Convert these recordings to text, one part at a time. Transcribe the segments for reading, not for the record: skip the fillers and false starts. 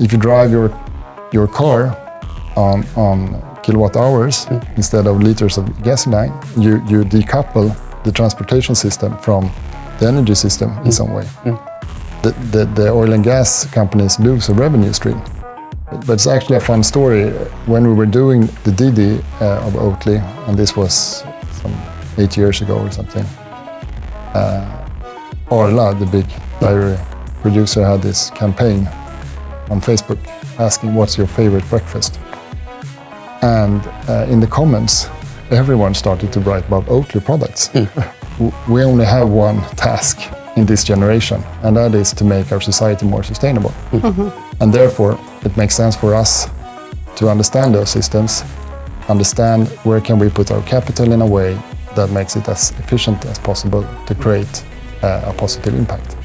if you drive your car on kilowatt hours instead of liters of gasoline, you decouple the transportation system from the energy system in some way. The oil and gas companies lose a revenue stream. But it's actually a fun story. When we were doing the DD of Oatly, and this was some 8 years ago or something, Arla, the big dairy producer, had this campaign on Facebook asking, what's your favorite breakfast? And in the comments, everyone started to write about Oatly products. We only have one task in this generation, and that is to make our society more sustainable. And therefore, it makes sense for us to understand those systems, understand where can we put our capital in a way that makes it as efficient as possible to create a positive impact.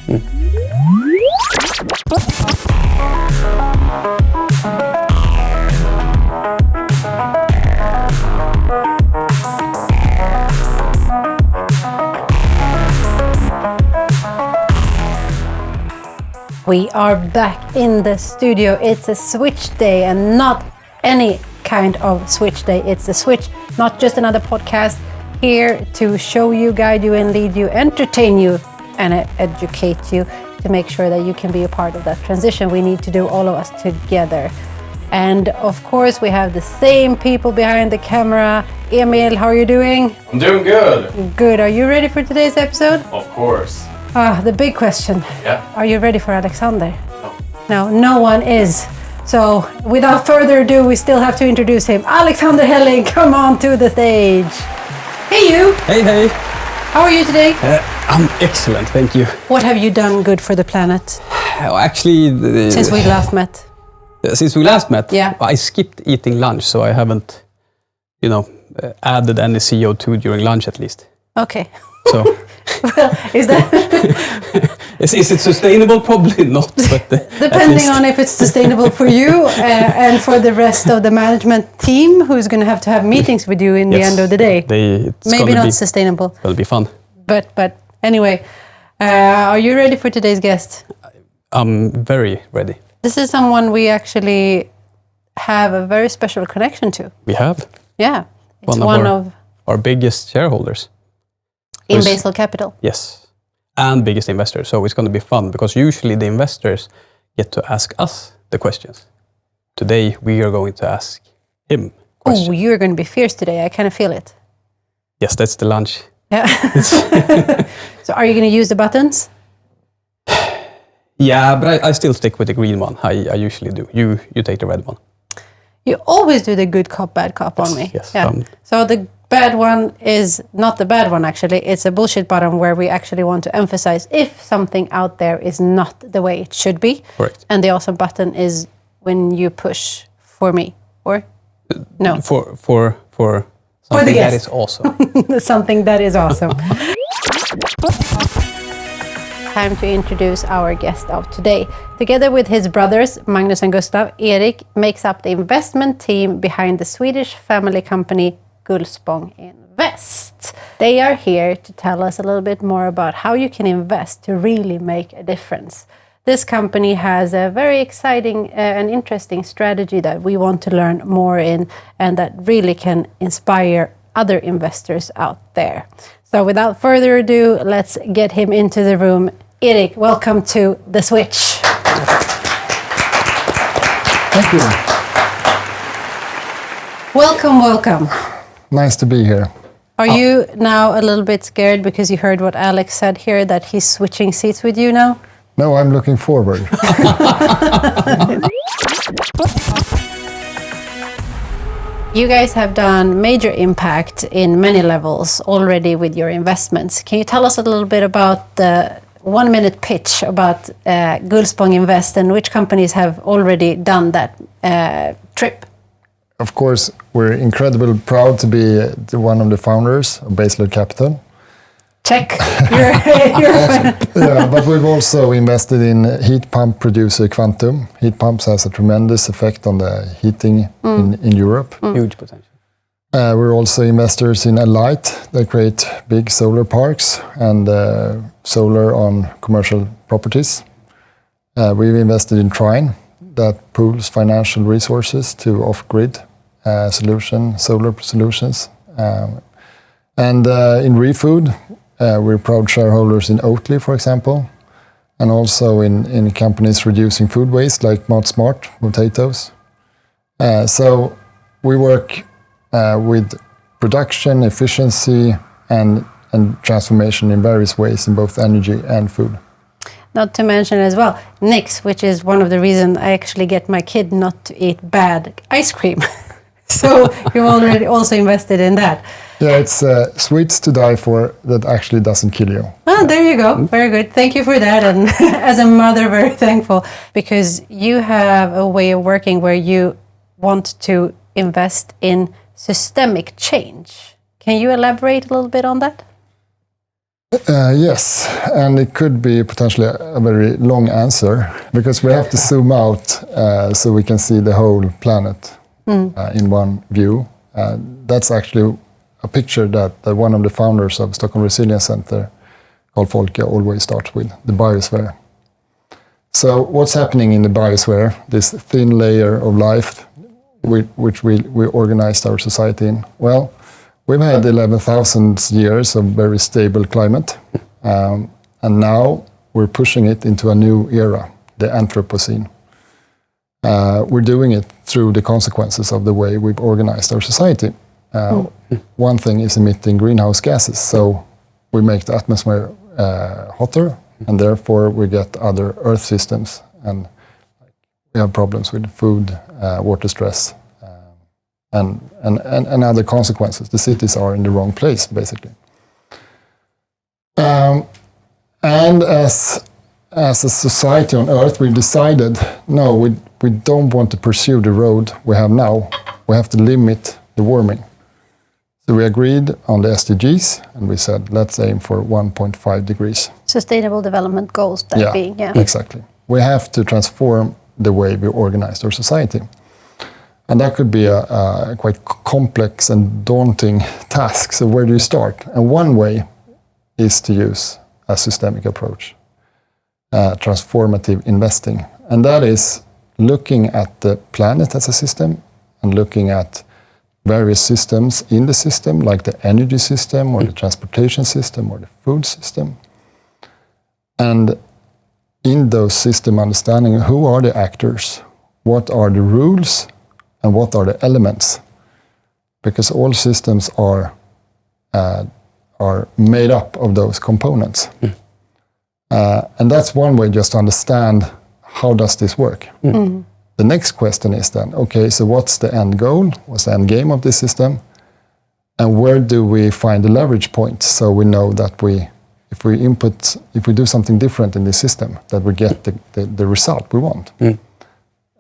We are back in the studio. It's a switch day, and not any kind of switch day. It's a switch, not just another podcast, here to show you, guide you, and lead you, entertain you, and educate you to make sure that you can be a part of that transition we need to do, all of us together. And of course, we have the same people behind the camera. Emil, how are you doing? I'm doing good. Good. Are you ready for today's episode? Of course. The big question. Yeah. Are you ready for Alexander? No. No one is. So, without further ado, we still have to introduce him. Alexander Helling, come on to the stage. Hey, you. Hey. How are you today? I'm excellent, thank you. What have you done good for the planet? Actually... Since we last met? Since we last met? Yeah. I skipped eating lunch, so I haven't, added any CO2 during lunch at least. Okay. So... Well, is that... Is it sustainable? Probably not, but... Depending on if it's sustainable for you and for the rest of the management team who's going to have meetings with you in the end of the day. Maybe not sustainable. It'll be fun. But anyway, are you ready for today's guest? I'm very ready. This is someone we actually have a very special connection to. We have? Yeah. It's one of our biggest shareholders. In Basel Capital. Yes. And biggest investor. So it's going to be fun because usually the investors get to ask us the questions. Today we are going to ask him questions. Oh, you're going to be fierce today. I kind of feel it. Yes, that's the lunch. Yeah. So are you going to use the buttons? Yeah, but I still stick with the green one. I usually do. You take the red one. You always do the good cop, bad cop on me. Yes. Yeah. So the bad one is not the bad one, actually. It's a bullshit button where we actually want to emphasize if something out there is not the way it should be. Correct. And the awesome button is when you push for me, or no? For something that is awesome. Something that is awesome. Time to introduce our guest of today. Together with his brothers, Magnus and Gustaf, Erik makes up the investment team behind the Swedish family company Gullspång Invest. They are here to tell us a little bit more about how you can invest to really make a difference. This company has a very exciting and interesting strategy that we want to learn more in, and that really can inspire other investors out there. So without further ado, let's get him into the room. Erik, welcome to The Switch. Thank you. Welcome. Nice to be here. Are you now a little bit scared because you heard what Alex said here, that he's switching seats with you now? No, I'm looking forward. You guys have done major impact in many levels already with your investments. Can you tell us a little bit about the 1-minute pitch about Gullspång Invest and which companies have already done that trip? Of course, we're incredibly proud to be one of the founders of Basel Capital. Check. Yeah, but we've also invested in heat pump producer Quantum. Heat pumps has a tremendous effect on the heating in Europe. Huge potential. We're also investors in Alight. They create big solar parks and solar on commercial properties. We've invested in Trine. that pools financial resources to off-grid solar solutions. And in ReFood, we're proud shareholders in Oatly, for example, and also in companies reducing food waste like ModSmart potatoes. So we work with production, efficiency, and transformation in various ways in both energy and food. Not to mention as well, Nix, which is one of the reasons I actually get my kid not to eat bad ice cream. So you've already also invested in that. Yeah, it's sweets to die for that actually doesn't kill you. Oh, there you go. Very good. Thank you for that. And as a mother, very thankful, because you have a way of working where you want to invest in systemic change. Can you elaborate a little bit on that? Yes, and it could be potentially a very long answer because we have to zoom out so we can see the whole planet in one view. That's actually a picture that one of the founders of Stockholm Resilience Center, Carl Folke, always starts with, the biosphere. So what's happening in the biosphere, this thin layer of life which we organized our society in? Well, we've had 11,000 years of very stable climate, and now we're pushing it into a new era, the Anthropocene. We're doing it through the consequences of the way we've organized our society. One thing is emitting greenhouse gases, so we make the atmosphere hotter, and therefore we get other Earth systems, and we have problems with food, water stress, and other consequences. The cities are in the wrong place, basically. And as a society on Earth, we've decided, no, we don't want to pursue the road we have now. We have to limit the warming. So we agreed on the SDGs, and we said, let's aim for 1.5 degrees. Sustainable Development Goals, that being, yeah. Exactly. We have to transform the way we organize our society. And that could be a quite complex and daunting task. So where do you start? And one way is to use a systemic approach, transformative investing. And that is looking at the planet as a system and looking at various systems in the system, like the energy system or the transportation system or the food system. And in those system understanding, who are the actors? What are the rules? And what are the elements? Because all systems are made up of those components. And that's one way just to understand how does this work. The next question is then, okay, so what's the end goal? What's the end game of this system? And where do we find the leverage point? So we know that if we do something different in this system, that we get the result we want.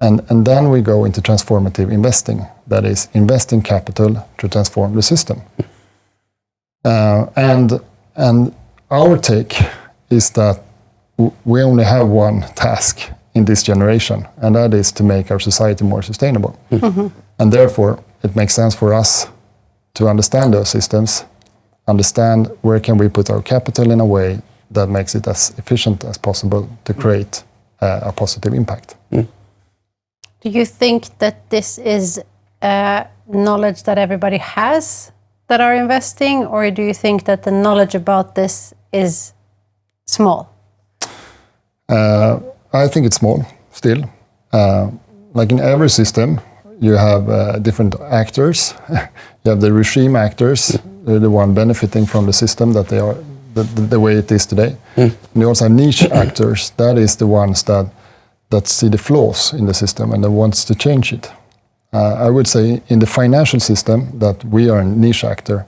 And then we go into transformative investing, that is investing capital to transform the system. And our take is that we only have one task in this generation, and that is to make our society more sustainable. And therefore, it makes sense for us to understand those systems, understand where can we put our capital in a way that makes it as efficient as possible to create a positive impact. Do you think that this is knowledge that everybody has that are investing, or do you think that the knowledge about this is small? I think it's small still. Like in every system, you have different actors. You have the regime actors, they're the one benefiting from the system that they are, the way it is today. And you also have niche actors, that is the ones that see the flaws in the system and that wants to change it. I would say in the financial system that we are a niche actor.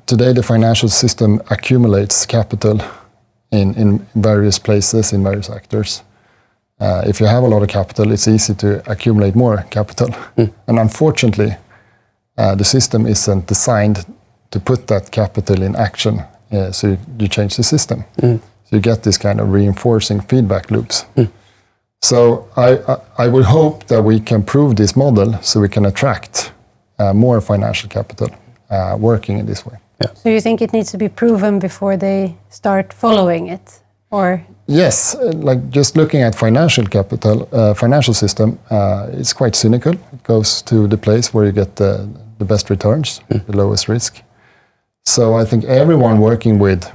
Today the financial system accumulates capital in various places, in various actors. If you have a lot of capital, it's easy to accumulate more capital. And unfortunately, the system isn't designed to put that capital in action, so you change the system. So you get this kind of reinforcing feedback loops. So I would hope that we can prove this model so we can attract more financial capital working in this way. So you think it needs to be proven before they start following it? Or Yes, like just looking at financial capital, financial system, it's quite cynical. It goes to the place where you get the best returns, the lowest risk. So I think everyone working with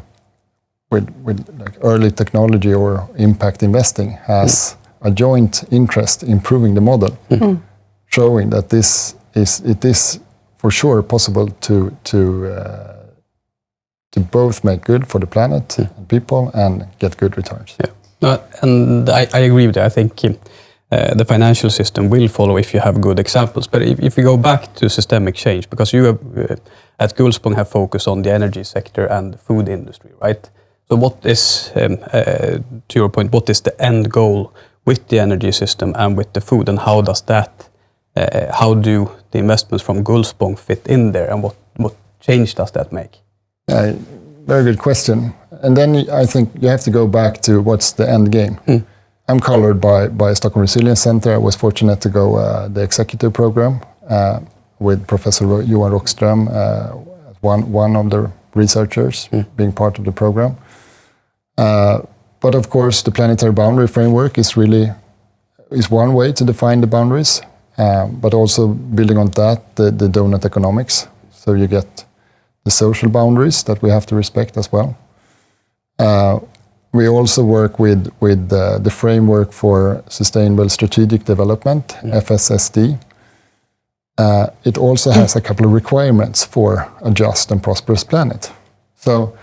like early technology or impact investing has a joint interest in improving the model, showing that it is for sure possible to both make good for the planet and people and get good returns. Yeah, no, and I agree with that. I think the financial system will follow if you have good examples. But if you go back to systemic change, because you have, at Gullspång have focused on the energy sector and the food industry, right? So what is, to your point, what is the end goal with the energy system and with the food, and how does that, how do the investments from Gullspång fit in there, and what change does that make? Very good question. And then I think you have to go back to what's the end game. I'm colored by Stockholm Resilience Center. I was fortunate to go the executive program with Professor Johan Rockström, one of the researchers being part of the program. But of course, the planetary boundary framework is one way to define the boundaries, but also building on that, the donut economics. So you get the social boundaries that we have to respect as well. We also work with the framework for sustainable strategic development, FSSD. It also has a couple of requirements for a just and prosperous planet. So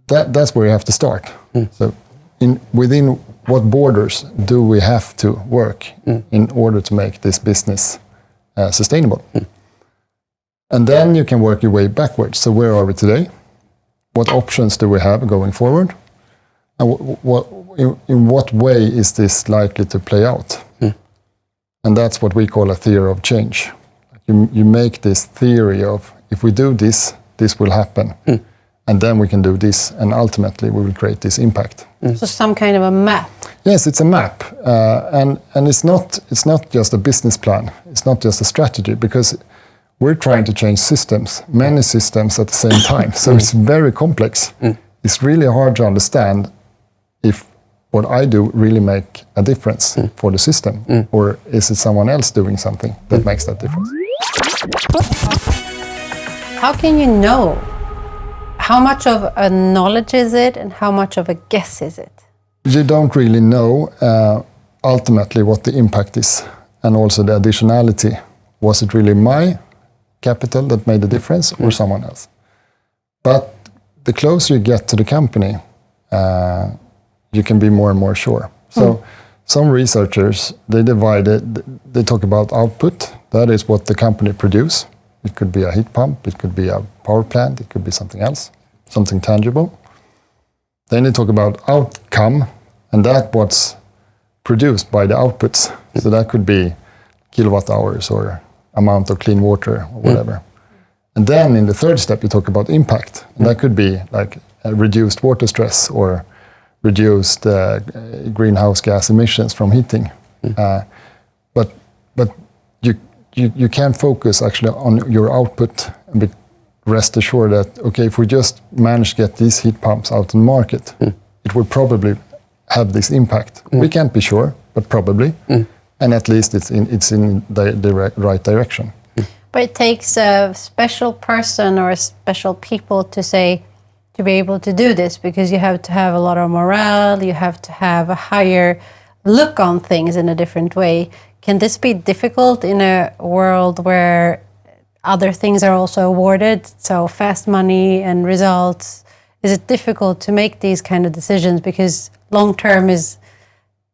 that's where you have to start. So within what borders do we have to work in order to make this business sustainable? And then you can work your way backwards. So where are we today? What options do we have going forward? And in what way is this likely to play out? And that's what we call a theory of change. You make this theory of, if we do this, this will happen. And then we can do this, and ultimately we will create this impact. So some kind of a map. Yes, it's a map. And it's not just a business plan. It's not just a strategy, because we're trying to change systems, many systems at the same time. So it's very complex. It's really hard to understand if what I do really make a difference for the system, or is it someone else doing something that makes that difference? How can you know? How much of a knowledge is it, and how much of a guess is it? You don't really know ultimately what the impact is, and also the additionality. Was it really my capital that made the difference, or someone else? But the closer you get to the company, you can be more and more sure. So some researchers, they talk about output. That is what the company produce. It could be a heat pump, it could be a power plant, it could be something else, something tangible. Then they talk about outcome, and that's what's produced by the outputs. So that could be kilowatt hours or amount of clean water or whatever. And then in the third step, you talk about impact. And that could be like reduced water stress or reduced greenhouse gas emissions from heating. But you can focus actually on your output and rest assured that, okay, if we just manage to get these heat pumps out in the market, it will probably have this impact. We can't be sure, but probably. And at least it's in the right direction. But it takes a special person or a special people to be able to do this, because you have to have a lot of morale, you have to have a higher look on things in a different way. Can this be difficult in a world where other things are also awarded, so fast money and results? Is it difficult to make these kind of decisions, because long term is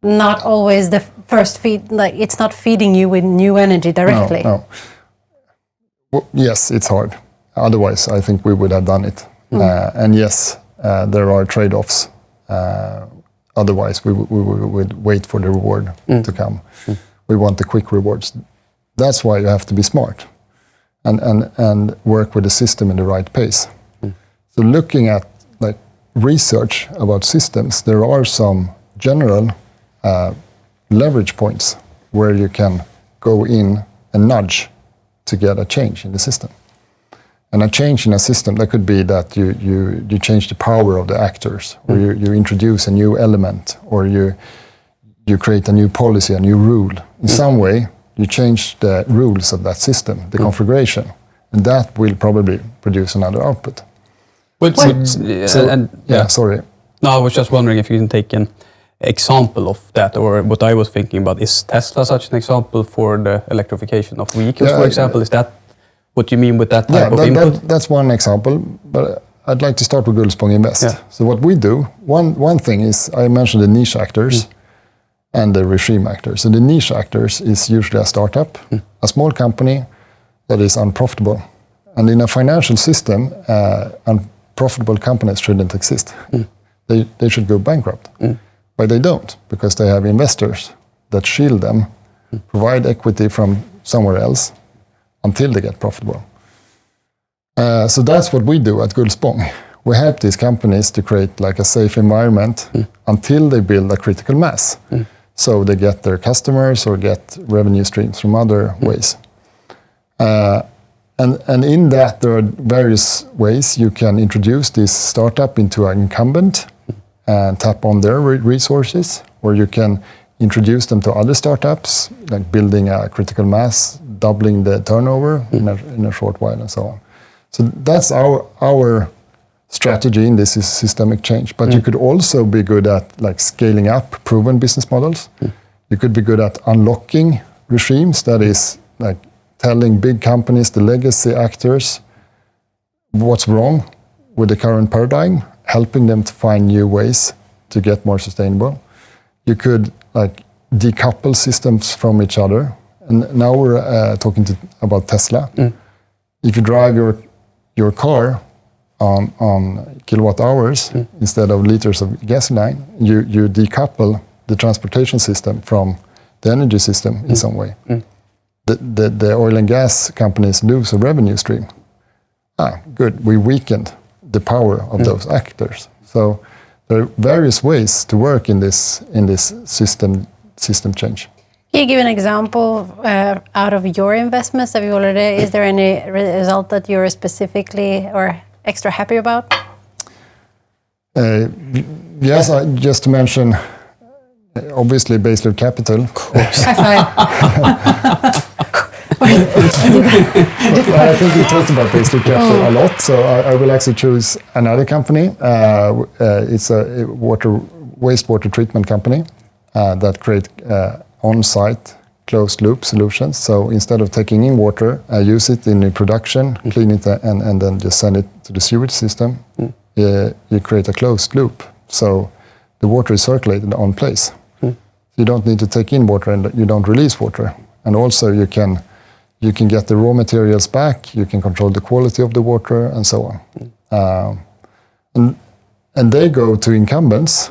not always the first feed, like it's not feeding you with new energy directly? No. Well, yes, it's hard. Otherwise, I think we would have done it. And yes, there are trade-offs. Otherwise, we would wait for the reward to come. We want the quick rewards. That's why you have to be smart and work with the system in the right pace. So looking at like research about systems, there are some general leverage points where you can go in and nudge to get a change in the system. And a change in a system, that could be that you change the power of the actors, or you introduce a new element, or you create a new policy, a new rule. In some way, you change the rules of that system, the configuration, and that will probably produce another output. Sorry. No, I was just wondering if you can take an example of that, or what I was thinking about. Is Tesla such an example for the electrification of vehicles, for example? Is that what you mean with that type of input? That's one example, but I'd like to start with Gullspång Invest. Yeah. So what we do, one thing is, I mentioned the niche actors and the regime actors. So the niche actors is usually a startup, a small company that is unprofitable. And in a financial system, unprofitable companies shouldn't exist. They should go bankrupt. But they don't, because they have investors that shield them, provide equity from somewhere else until they get profitable. So that's what we do at Gullspång. We help these companies to create like a safe environment until they build a critical mass. So they get their customers or get revenue streams from other ways. And in that, there are various ways you can introduce this startup into an incumbent and tap on their resources, or you can introduce them to other startups, like building a critical mass, doubling the turnover in a short while, and so on. So that's our strategy in this is systemic change. But you could also be good at like scaling up proven business models. You could be good at unlocking regimes, that is like telling big companies, the legacy actors, what's wrong with the current paradigm, helping them to find new ways to get more sustainable. You could like decouple systems from each other. And now we're talking about Tesla. If you drive your car on kilowatt hours instead of liters of gasoline, you decouple the transportation system from the energy system in some way. The oil and gas companies lose a revenue stream. Good, we weakened the power of those actors. So there are various ways to work in this system change. Can you give an example out of your investments that you already? Is there any result that you're specifically or extra happy about? Yes, just to mention, obviously baseload capital. Of course. High five. I think we talked about baseload capital a lot, so I will actually choose another company. It's a wastewater treatment company that create on-site closed-loop solutions. So instead of taking in water, use it in the production, clean it, and then just send it to the sewage system. You create a closed loop, so the water is circulated on place. You don't need to take in water, and you don't release water. And also you can get the raw materials back. You can control the quality of the water, and so on. And they go to incumbents.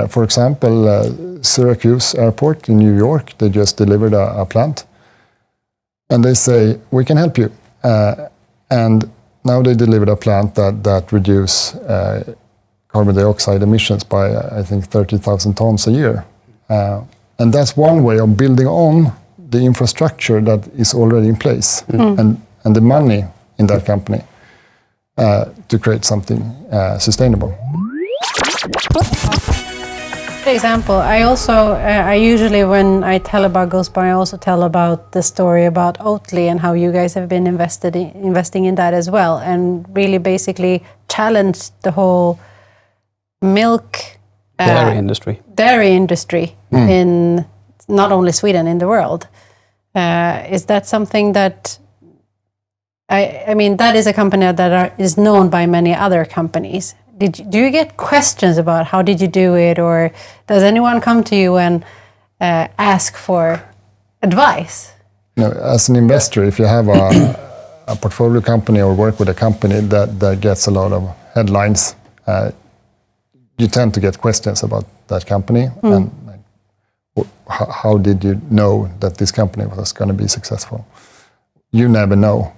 For example, Syracuse Airport in New York, they just delivered a plant. And they say, we can help you. And now they delivered a plant that reduce carbon dioxide emissions by, I think, 30,000 tons a year. And that's one way of building on the infrastructure that is already in place and the money in that company to create something sustainable. For example, I usually, when I tell about Gullspång, I also tell about the story about Oatly and how you guys have been investing in that as well, and really basically challenged the whole milk dairy industry in not only Sweden, in the world. Is that something that I mean, that is a company that is known by many other companies. Do you get questions about how did you do it, or does anyone come to you and ask for advice? No, as an investor, if you have a portfolio company or work with a company that gets a lot of headlines, you tend to get questions about that company and how did you know that this company was going to be successful? You never know.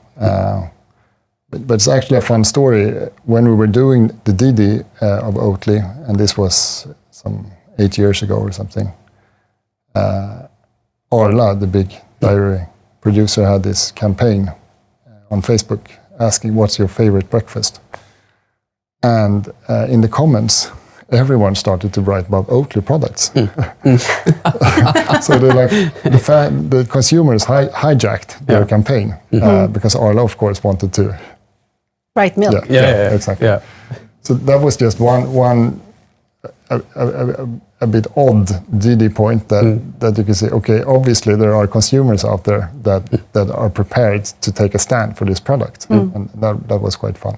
But it's actually a fun story. When we were doing the DD of Oatly, and this was some 8 years ago or something, Arla, the big dairy producer, had this campaign on Facebook asking what's your favorite breakfast. And in the comments, everyone started to write about Oatly products. So the consumers hijacked their campaign because Arla, of course, wanted to Write milk. Yeah, exactly. Yeah. So that was just one a bit odd GD point that you can say, okay, obviously there are consumers out there that are prepared to take a stand for this product, and that was quite fun.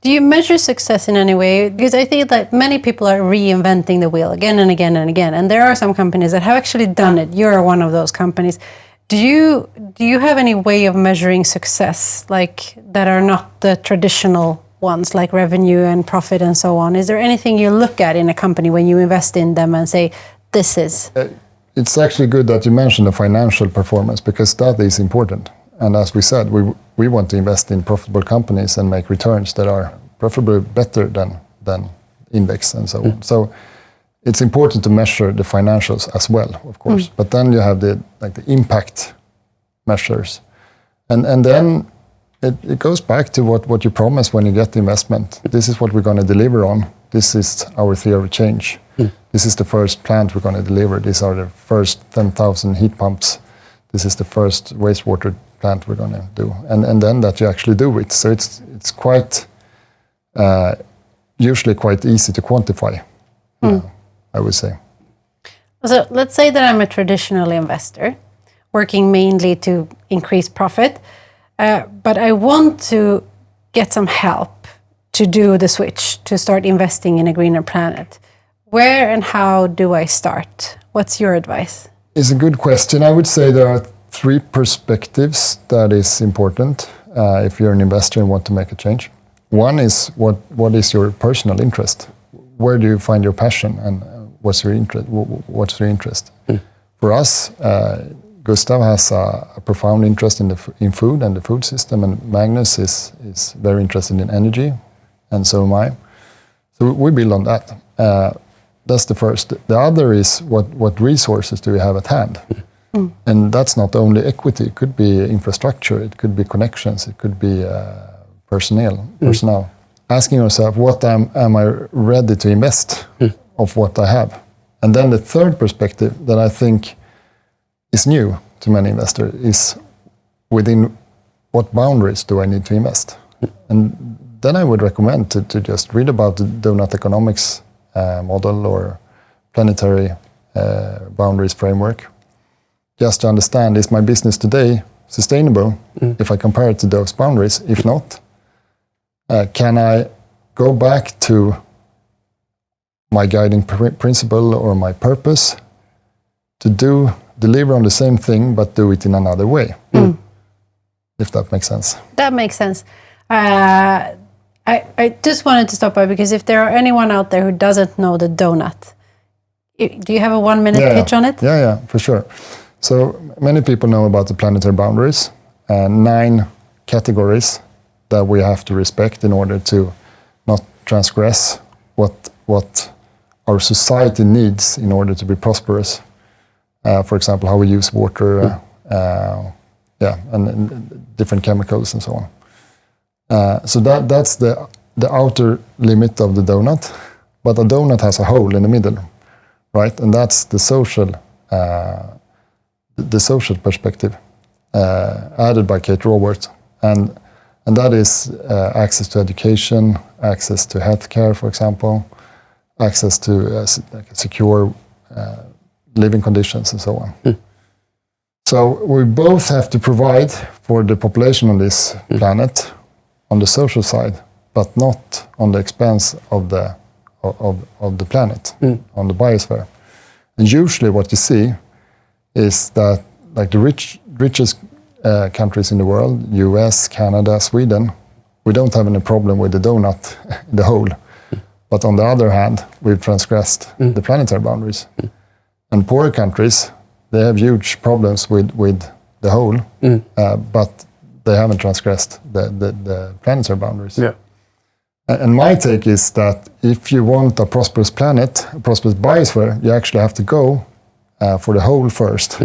Do you measure success in any way? Because I think that many people are reinventing the wheel again and again and again, and there are some companies that have actually done it. You're one of those companies. Do you have any way of measuring success, like that are not the traditional ones, like revenue and profit and so on? Is there anything you look at in a company when you invest in them and say, this is? It's actually good that you mentioned the financial performance, because that is important. And as we said, we want to invest in profitable companies and make returns that are preferably better than index and so on. So it's important to measure the financials as well, of course. But then you have the impact measures, and then it goes back to what you promise when you get the investment. This is what we're going to deliver on. This is our theory of change. This is the first plant we're going to deliver. These are the first 10,000 heat pumps. This is the first wastewater plant we're going to do, and then that you actually do it. So it's quite usually quite easy to quantify. I would say. So let's say that I'm a traditional investor working mainly to increase profit, but I want to get some help to do the switch, to start investing in a greener planet. Where and how do I start? What's your advice? It's a good question. I would say there are 3 perspectives that is important if you're an investor and want to make a change. One is what is your personal interest? Where do you find your passion, and what's your interest? For us, Gustaf has a profound interest in food and the food system, and Magnus is very interested in energy, and so am I. So we build on that. That's the first. The other is what resources do we have at hand? And that's not only equity. It could be infrastructure, it could be connections, it could be personnel. Asking yourself, what am I ready to invest of what I have? And then the third perspective that I think is new to many investors is within what boundaries do I need to invest? And then I would recommend to just read about the donut economics model or planetary boundaries framework, just to understand, is my business today sustainable if I compare it to those boundaries? If not, can I go back to my guiding principle or my purpose to deliver on the same thing but do it in another way? If that makes sense. That makes sense. I just wanted to stop by, because if there are anyone out there who doesn't know the donut, do you have a 1-minute pitch on it? Yeah, for sure. So many people know about the planetary boundaries, 9 categories that we have to respect in order to not transgress what our society needs in order to be prosperous. For example, how we use water, and different chemicals and so on. So that's the outer limit of the donut, but a donut has a hole in the middle, right? And that's the social perspective added by Kate Raworth, and that is access to education, access to healthcare, for example, access to secure living conditions and so on. So we both have to provide for the population on this planet on the social side, but not on the expense of the planet, on the biosphere. And usually what you see is that, like the richest countries in the world, US, Canada, Sweden, we don't have any problem with the donut, the hole. But on the other hand, we've transgressed the planetary boundaries. And poorer countries, they have huge problems with the hole, but they haven't transgressed the planetary boundaries. Yeah. And my take is that if you want a prosperous planet, a prosperous biosphere, you actually have to go for the whole first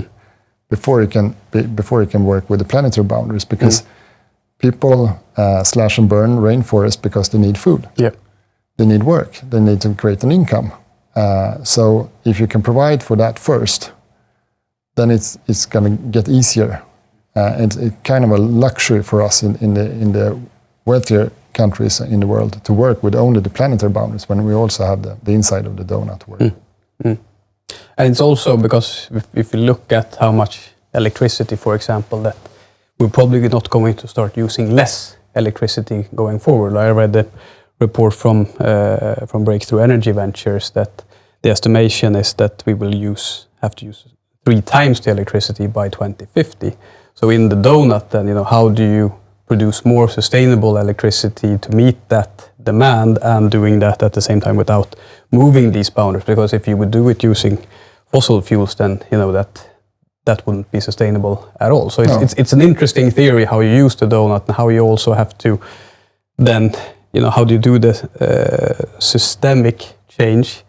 before you can work with the planetary boundaries. Because people slash and burn rainforest because they need food. Yeah. They need work. They need to create an income. So if you can provide for that first, then it's going to get easier. It's kind of a luxury for us in the wealthier countries in the world to work with only the planetary boundaries when we also have the inside of the donut to work. And it's also because if you look at how much electricity, for example, that we're probably not going to start using less electricity going forward. I read the report from Breakthrough Energy Ventures that the estimation is that we will have to use 3 times the electricity by 2050. So in the donut, then how do you produce more sustainable electricity to meet that demand and doing that at the same time without moving these boundaries? Because if you would do it using fossil fuels, then that wouldn't be sustainable at all. So it's an interesting theory how you use the donut and how you also have to then how do you do the systemic change,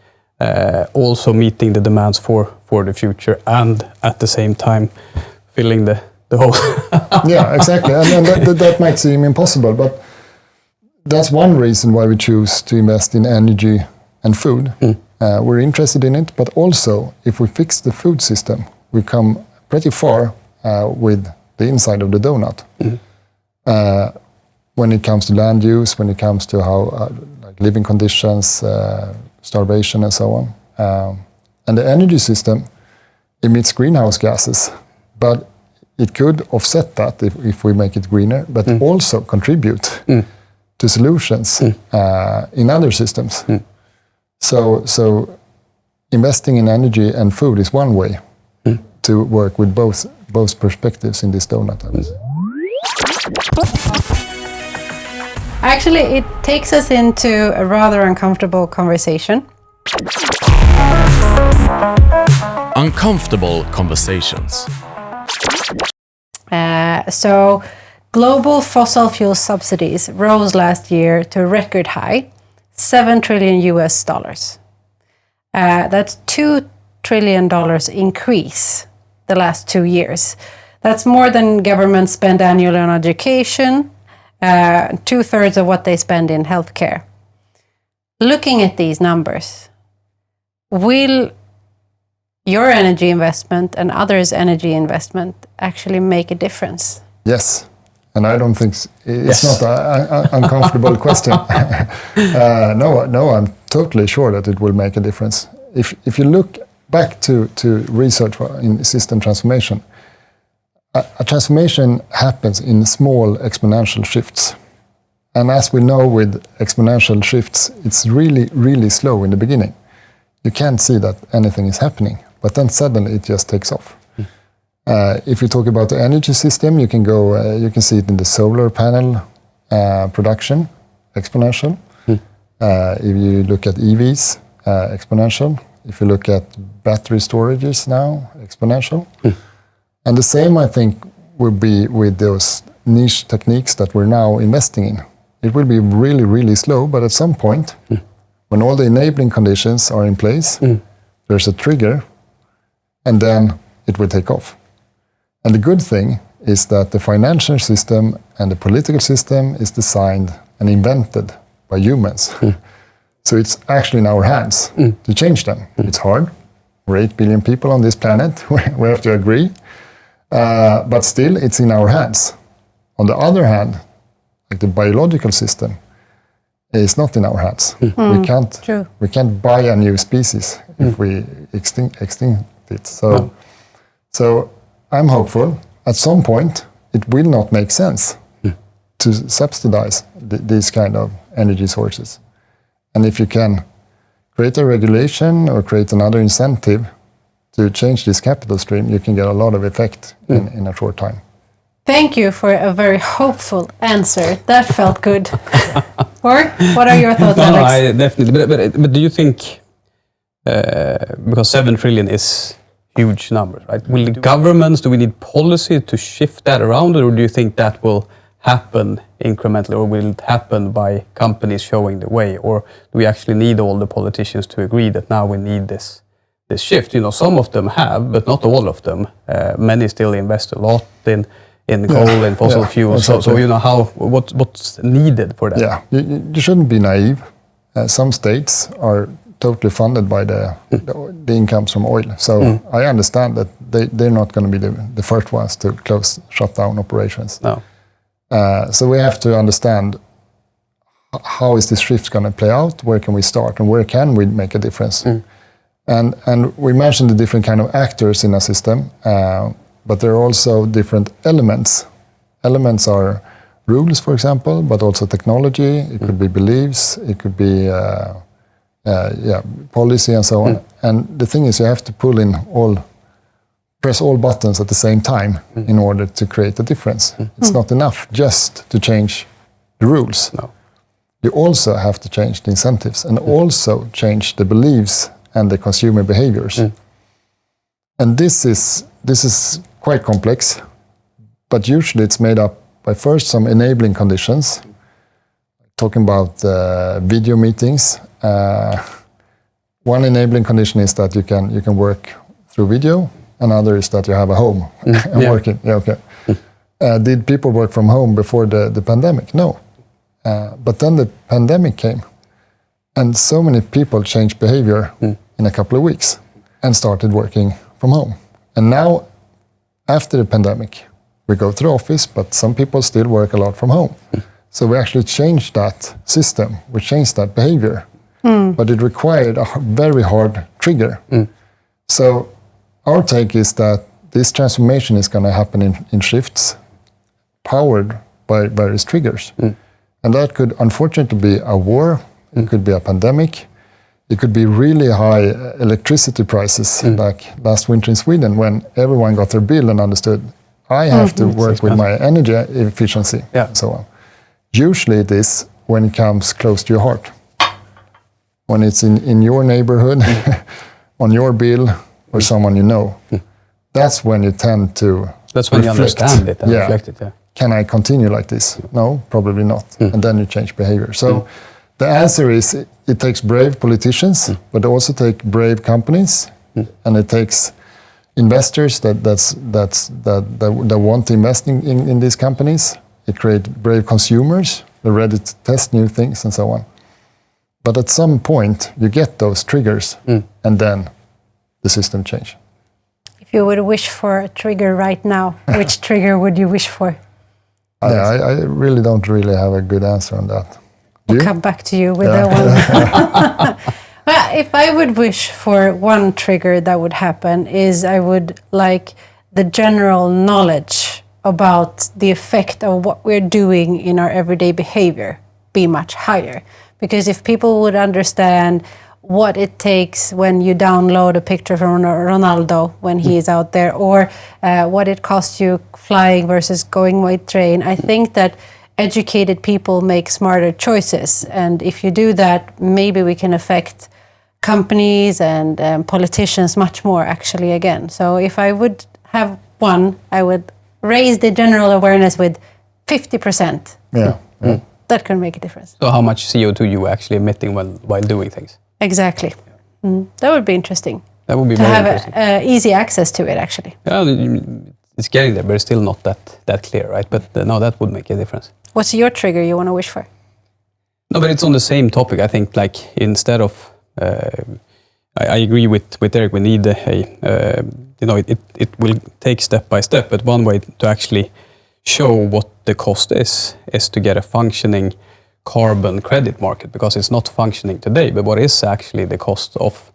also meeting the demands for the future and at the same time filling the hole. Yeah, exactly. And that might seem impossible, but that's one reason why we choose to invest in energy and food. We're interested in it, but also if we fix the food system, we come pretty far with the inside of the donut. When it comes to land use, when it comes to how living conditions, starvation and so on. And the energy system emits greenhouse gases, but it could offset that if we make it greener, but also contribute to solutions in other systems. So investing in energy and food is one way to work with both perspectives in this donut, I would say. Actually, it takes us into a rather uncomfortable conversation. Uncomfortable conversations. So, global fossil fuel subsidies rose last year to a record high, $7 trillion US. That's $2 trillion increase the last 2 years. That's more than governments spend annually on education, 2/3 of what they spend in healthcare. Looking at these numbers, will your energy investment and others' energy investment actually make a difference? Yes, and I don't think it's not an uncomfortable question. No, I'm totally sure that it will make a difference. If you look back to research in system transformation, a transformation happens in small exponential shifts. And as we know with exponential shifts, it's really, really slow in the beginning. You can't see that anything is happening, but then suddenly it just takes off. If you talk about the energy system, you can see it in the solar panel production, exponential. If you look at EVs, exponential. If you look at battery storages now, exponential. And the same, I think, will be with those niche techniques that we're now investing in. It will be really, really slow, but at some point, when all the enabling conditions are in place, there's a trigger, and then it will take off. And the good thing is that the financial system and the political system is designed and invented by humans. So it's actually in our hands to change them. It's hard. We're 8 billion people on this planet. We have to agree. But still, it's in our hands. On the other hand, like the biological system is not in our hands. We can't buy a new species if we extinct it. So I'm hopeful. At some point, it will not make sense to subsidize these kind of energy sources. And if you can create a regulation or create another incentive to change this capital stream, you can get a lot of effect in a short time. Thank you for a very hopeful answer. That felt good. Or what are your thoughts, Alex? No, definitely. But do you think, because 7 trillion is huge numbers, right? Will the governments, do we need policy to shift that around, or do you think that will happen incrementally, or will it happen by companies showing the way, or do we actually need all the politicians to agree that now we need this shift? Some of them have, but not all of them. Many still invest a lot in in coal and fossil fuels. Exactly. So you know what's needed for that. Yeah, you shouldn't be naive. Some states are totally funded by the incomes from oil. So I understand that they're not going to be the first ones to shut down operations. No. So we have to understand how is this shift going to play out? Where can we start and where can we make a difference? And we mentioned the different kind of actors in a system, but there are also different elements. Elements are rules, for example, but also technology. It could be beliefs. It could be policy and so on. And the thing is, you have to press all buttons at the same time in order to create a difference. It's not enough just to change the rules. No. You also have to change the incentives and also change the beliefs and the consumer behaviors. And this is quite complex, but usually it's made up by first some enabling conditions. Talking about video meetings, one enabling condition is that you can work through video. Another is that you have a home and working. Yeah, okay. Did people work from home before the pandemic? No. But then the pandemic came, and so many people changed behavior in a couple of weeks and started working from home. And now, after the pandemic, we go to the office, but some people still work a lot from home. So we actually changed that system. We changed that behavior. But it required a very hard trigger. So our take is that this transformation is going to happen in shifts, powered by various triggers. And that could unfortunately be a war, it could be a pandemic, it could be really high electricity prices, like last winter in Sweden, when everyone got their bill and understood, I have to work with my energy efficiency, and so on. Usually it is when it comes close to your heart. When it's in your neighborhood, on your bill, or someone you know. That's when you tend to That's when reflect. you understand it and reflect it, Can I continue like this? No, probably not. And then you change behavior. So the answer is it takes brave politicians, but also take brave companies, and it takes investors that want to invest in these companies. It creates brave consumers, they're ready to test new things and so on. But at some point, you get those triggers, and then the system change. If you would wish for a trigger right now, which trigger would you wish for? I really don't have a good answer on that. We'll come back to you with that one. If I would wish for one trigger that would happen is I would like the general knowledge about the effect of what we're doing in our everyday behavior be much higher. Because if people would understand what it takes when you download a picture from Ronaldo when he is out there, or what it costs you flying versus going by train, I think that educated people make smarter choices. And if you do that, maybe we can affect companies and politicians much more, actually, again. So if I would have one, I would raise the general awareness with 50%. That can make a difference. So how much CO2 you actually emitting while doing things? Exactly. That would be interesting. That would be to very have interesting. Easy access to it, actually. Yeah, it's getting there, but it's still not that clear, right? But no, that would make a difference. What's your trigger you want to wish for? No, but it's on the same topic. I think, like, instead of, I agree with Erik. We need it will take step by step. But one way to actually show what the cost is to get a functioning carbon credit market, because it's not functioning today. But what is actually the cost of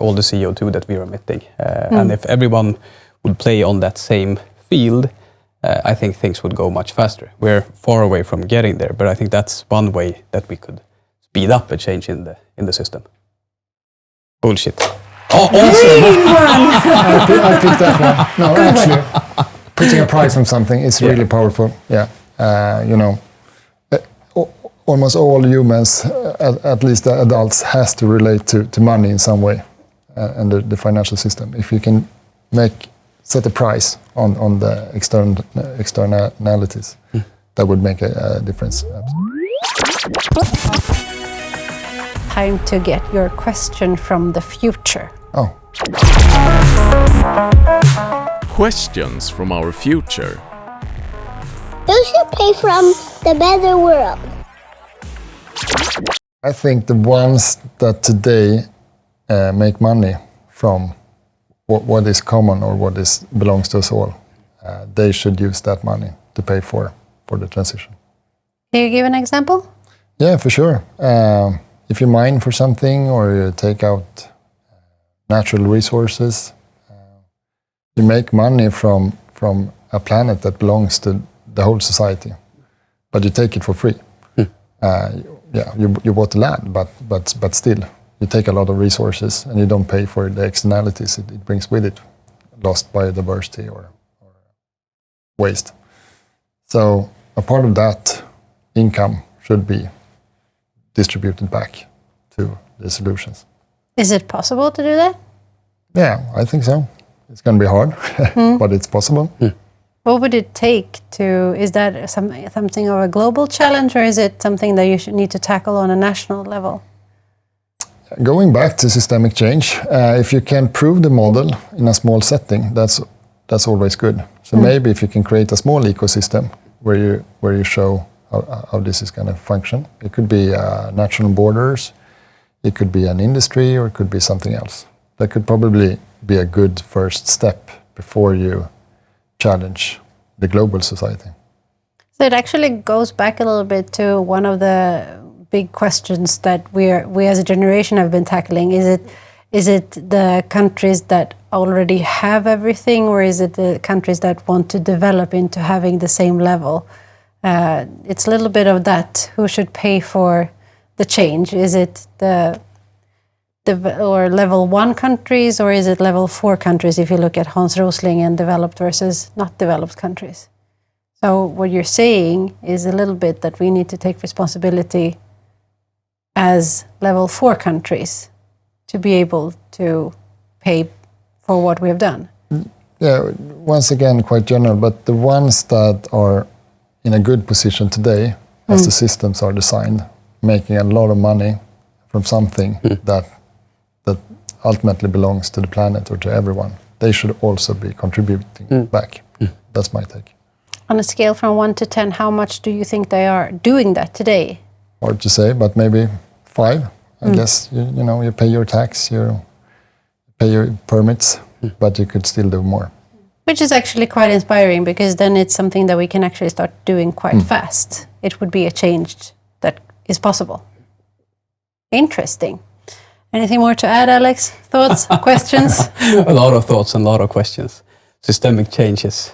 all the CO2 that we are emitting? And if everyone would play on that same field, I think things would go much faster. We're far away from getting there, but I think that's one way that we could speed up a change in the system. Bullshit. Oh, awesome! I picked that one. No, actually, putting a price on something is really powerful. Yeah, almost all humans, at least the adults, has to relate to money in some way, and the financial system. If you can set a price on the externalities, that would make a difference. Time to get your question from the future. Oh. Questions from our future. Who should pay from the better world? I think the ones that today make money from what is common or what belongs to us all, they should use that money to pay for the transition. Can you give an example? Yeah, for sure. If you mine for something or you take out natural resources, you make money from a planet that belongs to the whole society, but you take it for free. You bought the land, but still, you take a lot of resources and you don't pay for the externalities it brings with it, lost biodiversity or waste. So a part of that income should be distributed back to the solutions. Is it possible to do that? Yeah, I think so. It's going to be hard, but it's possible. What would it take to, is that something of a global challenge, or is it something that you should need to tackle on a national level? Going back to systemic change, if you can prove the model in a small setting, that's always good. So maybe if you can create a small ecosystem where you show how this is going to function. It could be national borders, it could be an industry, or it could be something else. That could probably be a good first step before you challenge the global society. So it actually goes back a little bit to one of the big questions that we as a generation have been tackling. Is it the countries that already have everything, or is it the countries that want to develop into having the same level? It's a little bit of that. Who should pay for the change? Is it the or level 1 countries, or is it level 4 countries if you look at Hans Rosling and developed versus not developed countries? So what you're saying is a little bit that we need to take responsibility as level 4 countries to be able to pay for what we have done. Yeah, once again, quite general, but the ones that are in a good position today, as the systems are designed, making a lot of money from something that ultimately belongs to the planet or to everyone, they should also be contributing back. That's my take. On a scale from 1 to 10, how much do you think they are doing that today? Hard to say, but maybe 5. I guess you pay your tax, you pay your permits, but you could still do more. Which is actually quite inspiring, because then it's something that we can actually start doing quite fast. It would be a change that is possible. Interesting. Anything more to add, Alex? Thoughts, questions? A lot of thoughts and a lot of questions. Systemic change is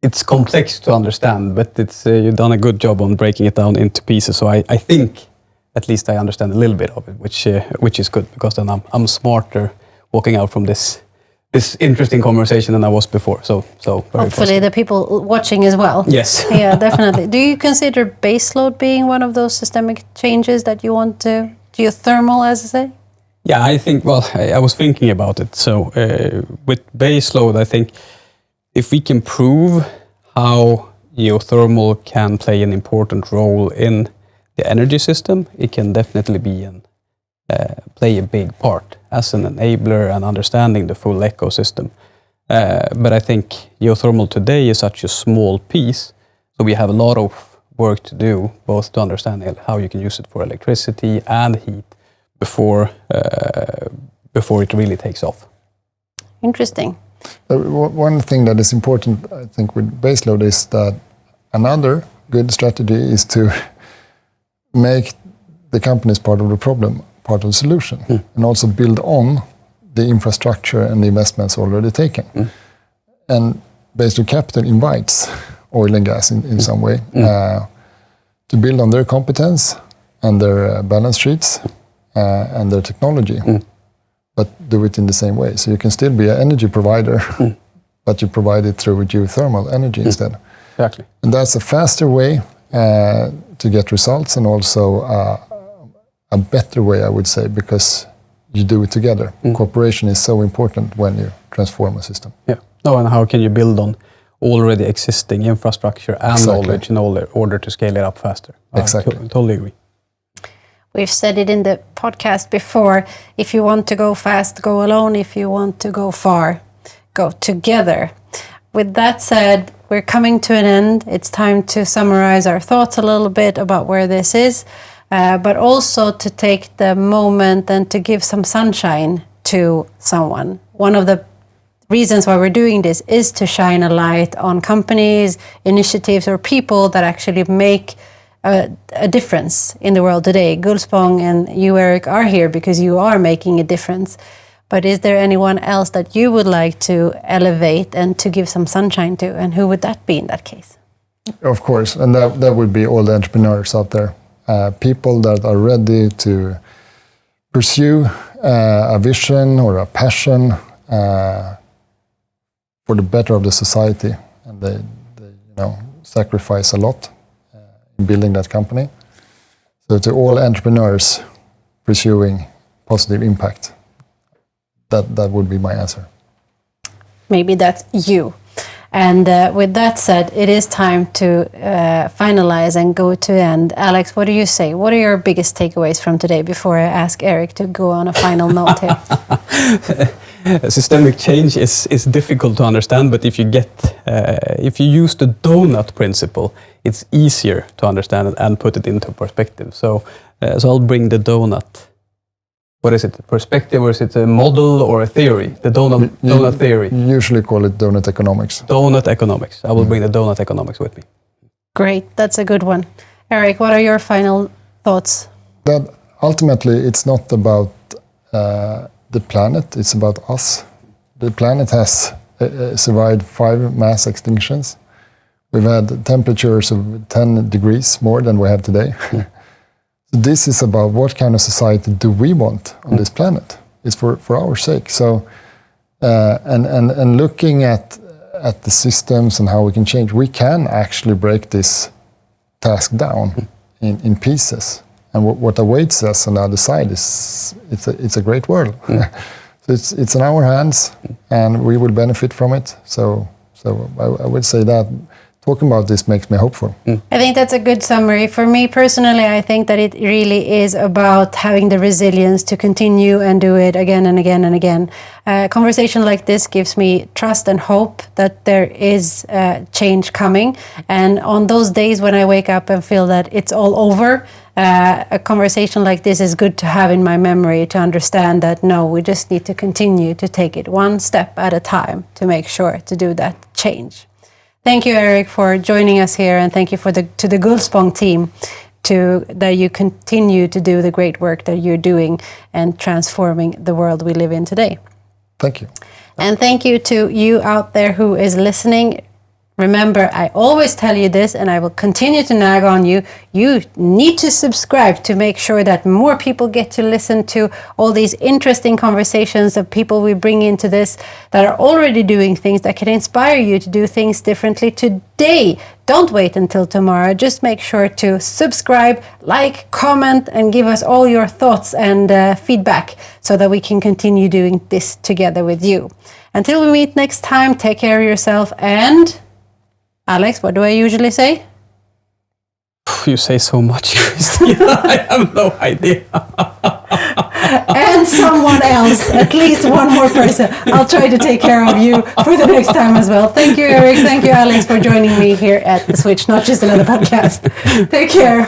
it's complex to understand, but you've done a good job on breaking it down into pieces. So I think at least I understand a little bit of it, which is good, because then I'm smarter walking out from this interesting conversation than I was before. So hopefully the people watching as well. Yes. Yeah, definitely. Do you consider baseload being one of those systemic changes that you want to, geothermal, as I say? Yeah, I think, I was thinking about it. So with baseload, I think if we can prove how geothermal can play an important role in the energy system, it can definitely play a big part as an enabler and understanding the full ecosystem. But I think geothermal today is such a small piece, so we have a lot of work to do, both to understand how you can use it for electricity and heat before it really takes off. Interesting. One thing that is important, I think, with baseload is that another good strategy is to make the companies part of the problem, part of the solution, and also build on the infrastructure and the investments already taken. And baseload capital invites oil and gas in some way to build on their competence and their balance sheets and their technology, but do it in the same way. So you can still be an energy provider, but you provide it through geothermal energy instead. Exactly. And that's a faster way to get results, and also a better way, I would say, because you do it together. Cooperation is so important when you transform a system. Yeah. No, and how can you build on already existing infrastructure and knowledge in order to scale it up faster? Exactly. I totally agree. We've said it in the podcast before. If you want to go fast, go alone. If you want to go far, go together. With that said, we're coming to an end. It's time to summarize our thoughts a little bit about where this is, but also to take the moment and to give some sunshine to someone. One of the reasons why we're doing this is to shine a light on companies, initiatives, or people that actually make a difference in the world today. Gullspång and you, Erik, are here because you are making a difference. But is there anyone else that you would like to elevate and to give some sunshine to? And who would that be in that case? Of course, and that would be all the entrepreneurs out there. People that are ready to pursue a vision or a passion for the better of the society. And they sacrifice a lot in building that company. So to all entrepreneurs pursuing positive impact, that would be my answer. Maybe that's you. And with that said, it is time to finalize and go to end. Alex, what do you say? What are your biggest takeaways from today before I ask Erik to go on a final note here? Systemic change is difficult to understand, but if you use the donut principle, it's easier to understand it and put it into perspective. So I'll bring the donut. What is it? A perspective, or is it a model or a theory? The donut theory. You usually call it donut economics. Donut economics. I will bring the donut economics with me. Great, that's a good one. Erik, what are your final thoughts? That ultimately it's not about the planet, it's about us. The planet has survived 5 mass extinctions. We've had temperatures of 10 degrees more than we have today. This is about what kind of society do we want on this planet. It's for our sake. So, and looking at the systems and how we can change, we can actually break this task down in pieces. And what awaits us on the other side is it's a great world. So it's in our hands, and we will benefit from it. So I would say that. Talking about this makes me hopeful. I think that's a good summary. For me personally, I think that it really is about having the resilience to continue and do it again and again and again. A conversation like this gives me trust and hope that there is change coming. And on those days when I wake up and feel that it's all over, a conversation like this is good to have in my memory to understand that no, we just need to continue to take it one step at a time to make sure to do that change. Thank you, Erik, for joining us here, and thank you to the Gullspång team that you continue to do the great work that you're doing and transforming the world we live in today. Thank you. And thank you to you out there who is listening. Remember, I always tell you this, and I will continue to nag on you. You need to subscribe to make sure that more people get to listen to all these interesting conversations of people we bring into this that are already doing things that can inspire you to do things differently today. Don't wait until tomorrow. Just make sure to subscribe, like, comment, and give us all your thoughts and feedback so that we can continue doing this together with you. Until we meet next time, take care of yourself, and Alex, what do I usually say? You say so much, Christina. I have no idea. And someone else, at least one more person. I'll try to take care of you for the next time as well. Thank you, Erik. Thank you, Alex, for joining me here at The Switch, not just another podcast. Take care.